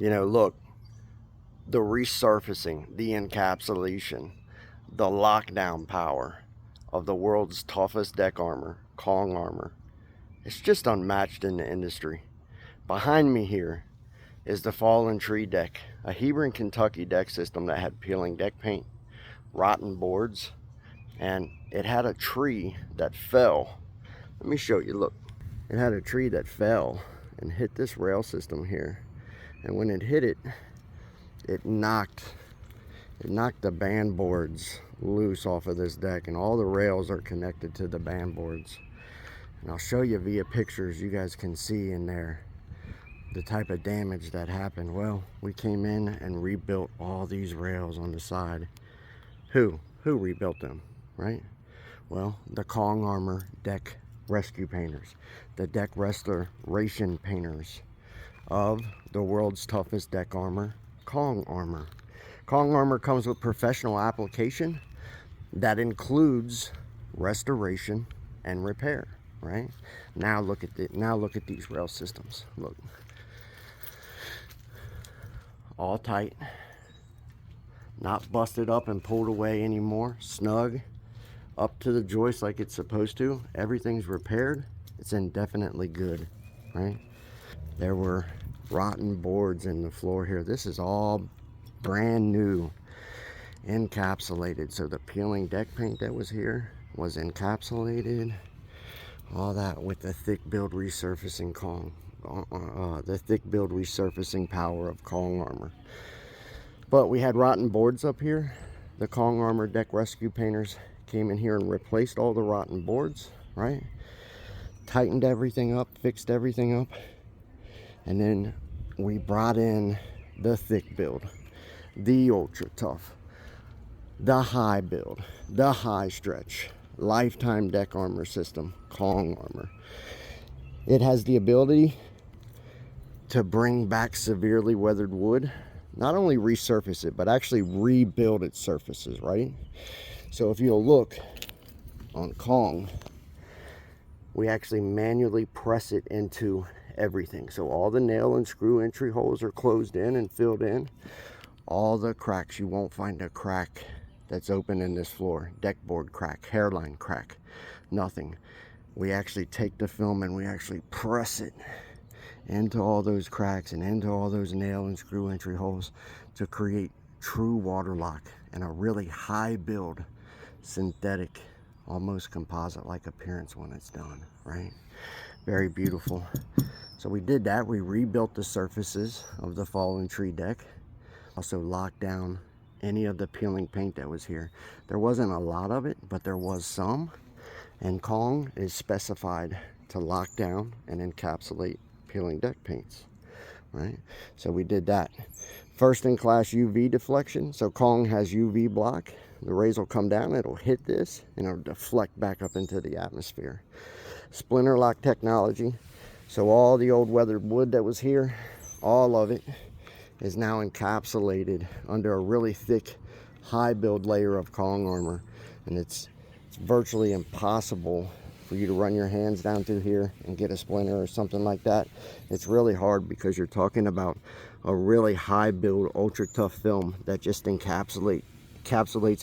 You know, look, the resurfacing, the encapsulation, the lockdown power of the world's toughest deck armor, Kong armor. It's just unmatched in the industry. Behind me here is the Fallen Tree deck, a Hebron, Kentucky deck system that had peeling deck paint, rotten boards, and it had a tree that fell. Let me show you, look. It had a tree that fell and hit this rail system here. And when it hit it, it knocked the band boards loose off of this deck, and all the rails are connected to the band boards. And I'll show you via pictures, you guys can see in there the type of damage that happened. Well, we came in and rebuilt all these rails on the side. Who rebuilt them, right? Well, the Kong armor deck rescue painters, the deck restoration painters of the world's toughest deck armor, Kong armor. Kong armor comes with professional application that includes restoration and repair, right? Now look at these rail systems. Look, all tight, not busted up and pulled away anymore, snug, up to the joist like it's supposed to. Everything's repaired. It's indefinitely good, right? There were rotten boards in the floor here. This is all brand new, encapsulated. So the peeling deck paint that was here was encapsulated. All that with the thick build resurfacing Kong, the thick build resurfacing power of Kong armor. But we had rotten boards up here. The Kong armor deck rescue painters came in here and replaced all the rotten boards, right? Tightened everything up, fixed everything up. And then we brought in the thick build, the ultra tough, the high build, the high stretch, lifetime deck armor system, Kong armor. It has the ability to bring back severely weathered wood, not only resurface it, but actually rebuild its surfaces, right? So if you'll look on Kong, we actually manually press it into everything. So all the nail and screw entry holes are closed in and filled in. All the cracks, you won't find a crack that's open in this floor. Deck board crack, hairline crack, nothing. We actually take the film and we actually press it into all those cracks and into all those nail and screw entry holes to create true water lock and a really high build, synthetic, almost composite like appearance when it's done, right? Very beautiful. So we did that. We rebuilt the surfaces of the Fallen Tree deck. Also locked down any of the peeling paint that was here. There wasn't a lot of it, but there was some. And Kong is specified to lock down and encapsulate peeling deck paints, right? So we did that. First in class UV deflection. So Kong has UV block. The rays will come down, it'll hit this, and it'll deflect back up into the atmosphere. Splinter lock technology. So all the old weathered wood that was here, all of it is now encapsulated under a really thick, high build layer of Kong armor. And it's virtually impossible for you to run your hands down through here and get a splinter or something like that. It's really hard because you're talking about a really high build, ultra tough film that just encapsulates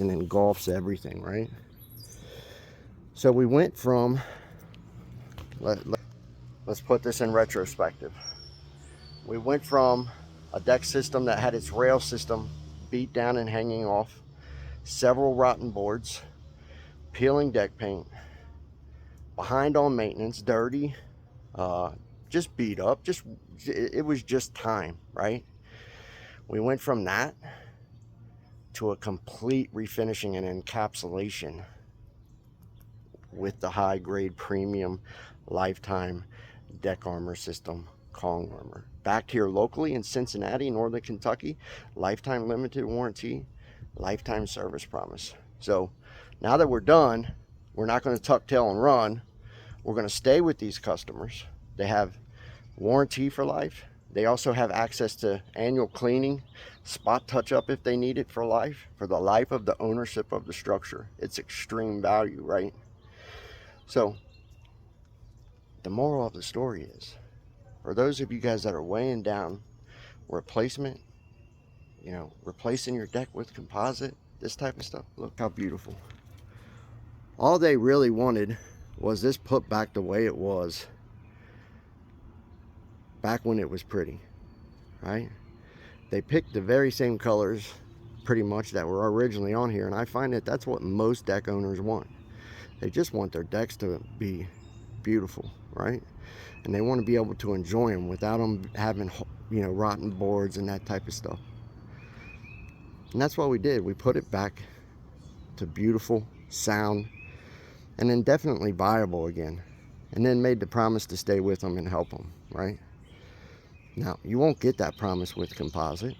and engulfs everything, right? So we went from, let's put this in retrospective. We went from a deck system that had its rail system beat down and hanging off, several rotten boards, peeling deck paint, behind on maintenance, dirty, just beat up, it was just time, right? We went from that to a complete refinishing and encapsulation with the high grade premium lifetime deck armor system, Kong armor. Back here locally in Cincinnati, northern Kentucky, lifetime limited warranty, lifetime service promise. So now that we're done, we're not going to tuck tail and run. We're going to stay with these customers. They have warranty for life. They also have access to annual cleaning, spot touch up if they need it for life, for the life of the ownership of the structure. It's extreme value, right? So the moral of the story is, for those of you guys that are weighing down replacement, you know, replacing your deck with composite, this type of stuff. Look how beautiful. All they really wanted was this put back the way it was back when it was pretty, right? They picked the very same colors pretty much that were originally on here, and I find that that's what most deck owners want. They just want their decks to be beautiful, right? And they want to be able to enjoy them without them having, you know, rotten boards and that type of stuff. And that's what we did. We put it back to beautiful, sound, and then definitely viable again, and then made the promise to stay with them and help them, right? Now, you won't get that promise with composite,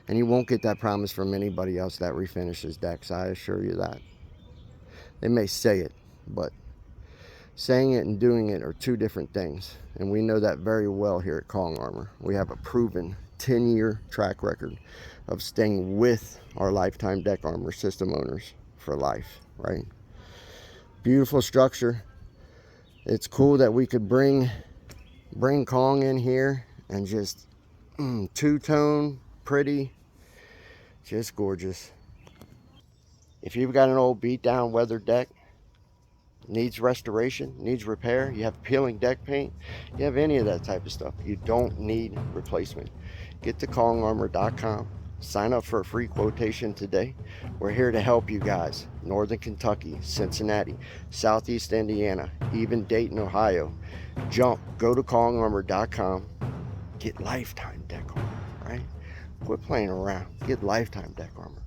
and you won't get that promise from anybody else that refinishes decks, I assure you that. They may say it, but saying it and doing it are two different things, and we know that very well here at Kong Armor. We have a proven 10-year track record of staying with our lifetime deck armor system owners for life, right? Beautiful structure. It's cool that we could bring Kong in here and just two-tone, pretty, just gorgeous. If you've got an old beat down weathered deck, needs restoration, needs repair, you have peeling deck paint, you have any of that type of stuff, you don't need replacement. Get to KongArmor.com, sign up for a free quotation today. We're here to help you guys. Northern Kentucky, Cincinnati, Southeast Indiana, even Dayton, Ohio. Go to KongArmor.com, get lifetime deck armor, right? Quit playing around, get lifetime deck armor.